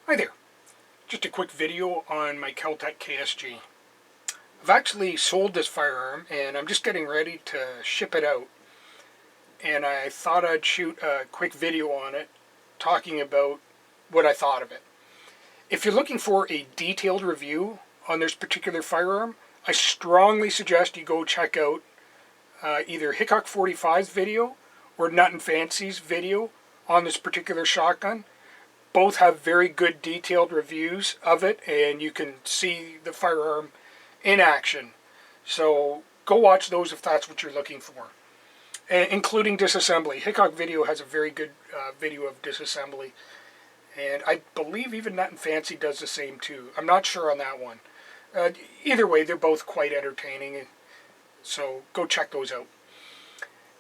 Hi there, just a quick video on my Kel Tec KSG. I've actually sold this firearm and I'm just getting ready to ship it out. And I thought I'd shoot a quick video on it talking about what I thought of it. If you're looking for a detailed review on this particular firearm, I strongly suggest you go check out either Hickok 45's video or Nut and Fancy's video on this particular shotgun. Both have very good detailed reviews of it, and you can see the firearm in action. So go watch those if that's what you're looking for, including disassembly. Hickok video has a very good video of disassembly, and I believe even Nut and Fancy does the same too. I'm not sure on that one. Either way, they're both quite entertaining, so go check those out.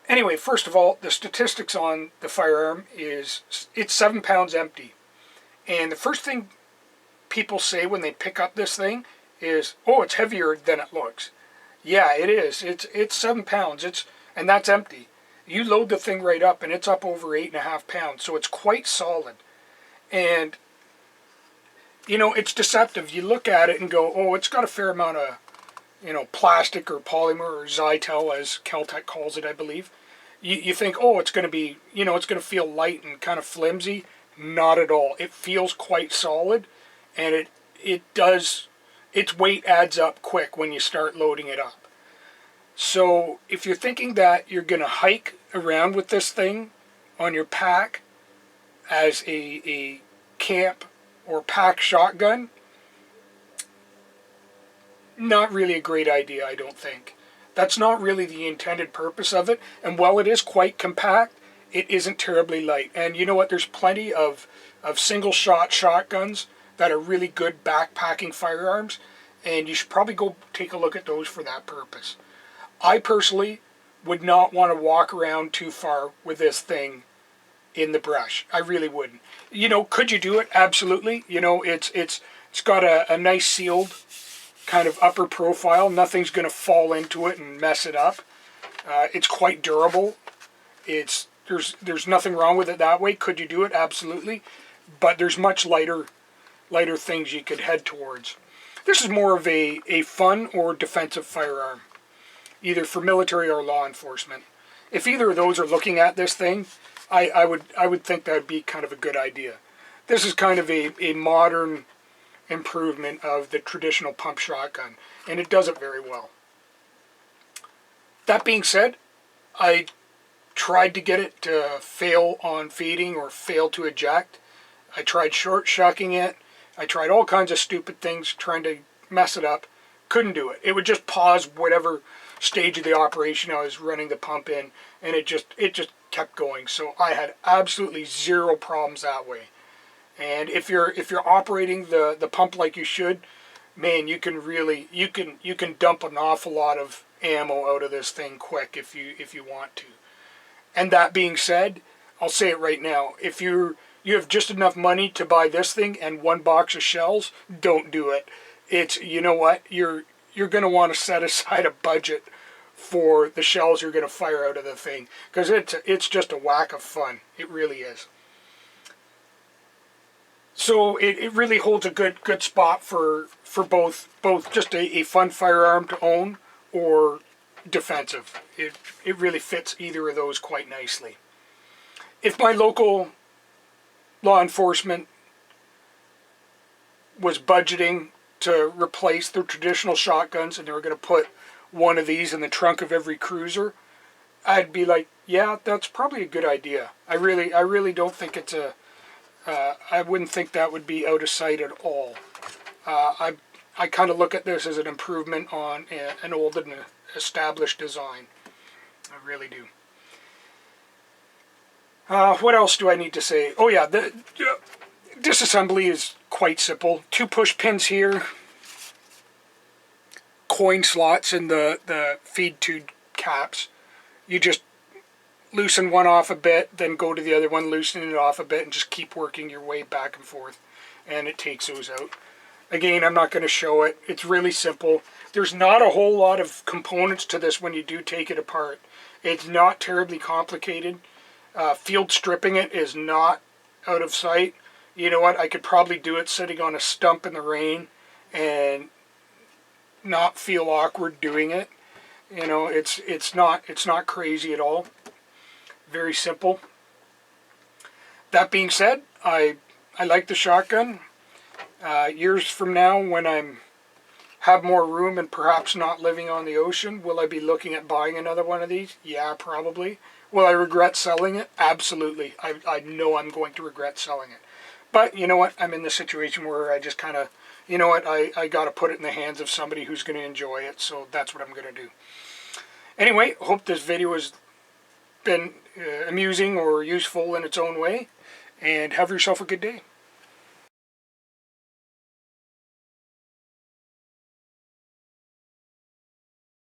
Anyway, first of all, the statistics on the firearm is it's 7 pounds empty. And the first thing people say when they pick up this thing is, oh, it's heavier than it looks. Yeah, it is. It's 7 pounds. And that's empty. You load the thing right up and it's up over 8.5 pounds. So it's quite solid. And, you know, it's deceptive. You look at it and go, oh, it's got a fair amount of, plastic or polymer or Zytel, as Kel Tec calls it, I believe. You think, oh, it's going to be, it's going to feel light and kind of flimsy. Not at all. It feels quite solid, and it does, its weight adds up quick when you start loading it up. So if you're thinking that you're going to hike around with this thing on your pack as a camp or pack shotgun, not really a great idea, I don't think. That's not really the intended purpose of it, and while it is quite compact, it isn't terribly light. And you know what? There's plenty of single shot shotguns that are really good backpacking firearms, and you should probably go take a look at those for that purpose. I personally would not want to walk around too far with this thing in the brush. I really wouldn't. Could you do it? Absolutely. It's got a nice sealed kind of upper profile. Nothing's going to fall into it and mess it up. It's quite durable. There's nothing wrong with it that way. Could you do it? Absolutely. But there's much lighter things you could head towards. This is more of a fun or defensive firearm, either for military or law enforcement. If either of those are looking at this thing, I would think that would be kind of a good idea. This is kind of a modern improvement of the traditional pump shotgun, and it does it very well. That being said, I tried to get it to fail on feeding or fail to eject. I tried short shucking it. I tried all kinds of stupid things trying to mess it up. Couldn't do it. It would just pause whatever stage of the operation I was running the pump in, and it just kept going. So I had absolutely zero problems that way. And if you're operating the pump like you should, man, you can dump an awful lot of ammo out of this thing quick if you want to. And that being said, I'll say it right now, if you have just enough money to buy this thing and 1 box of shells, don't do it. You know what, you're going to want to set aside a budget for the shells you're going to fire out of the thing, because it's just a whack of fun. It really is. So it really holds a good spot for both just a fun firearm to own or defensive. It really fits either of those quite nicely. If my local law enforcement was budgeting to replace their traditional shotguns and they were going to put one of these in the trunk of every cruiser, I'd be like, yeah, that's probably a good idea. I really don't think it's I wouldn't think that would be out of sight at all. I kind of look at this as an improvement on an old and established design. I really do. What else do I need to say? Oh yeah, the disassembly is quite simple. 2 push pins here, coin slots in the feed tube caps. You just loosen one off a bit, then go to the other one, loosen it off a bit, and just keep working your way back and forth, and it takes those out. Again, I'm not going to show it. It's really simple. There's not a whole lot of components to this when you do take it apart. It's not terribly complicated. Field stripping it is not out of sight. you know what, I could probably do it sitting on a stump in the rain and not feel awkward doing it. You know, it's not crazy at all. Very simple. That being said, I like the shotgun. Years from now, when I'm have more room and perhaps not living on the ocean, will I be looking at buying another one of these? Yeah, probably. Will I regret selling it? Absolutely. I know I'm going to regret selling it. But you know what? I'm in the situation where I just kind of, you know what, I got to put it in the hands of somebody who's going to enjoy it, so that's what I'm going to do. Anyway, hope this video has been amusing or useful in its own way, and have yourself a good day.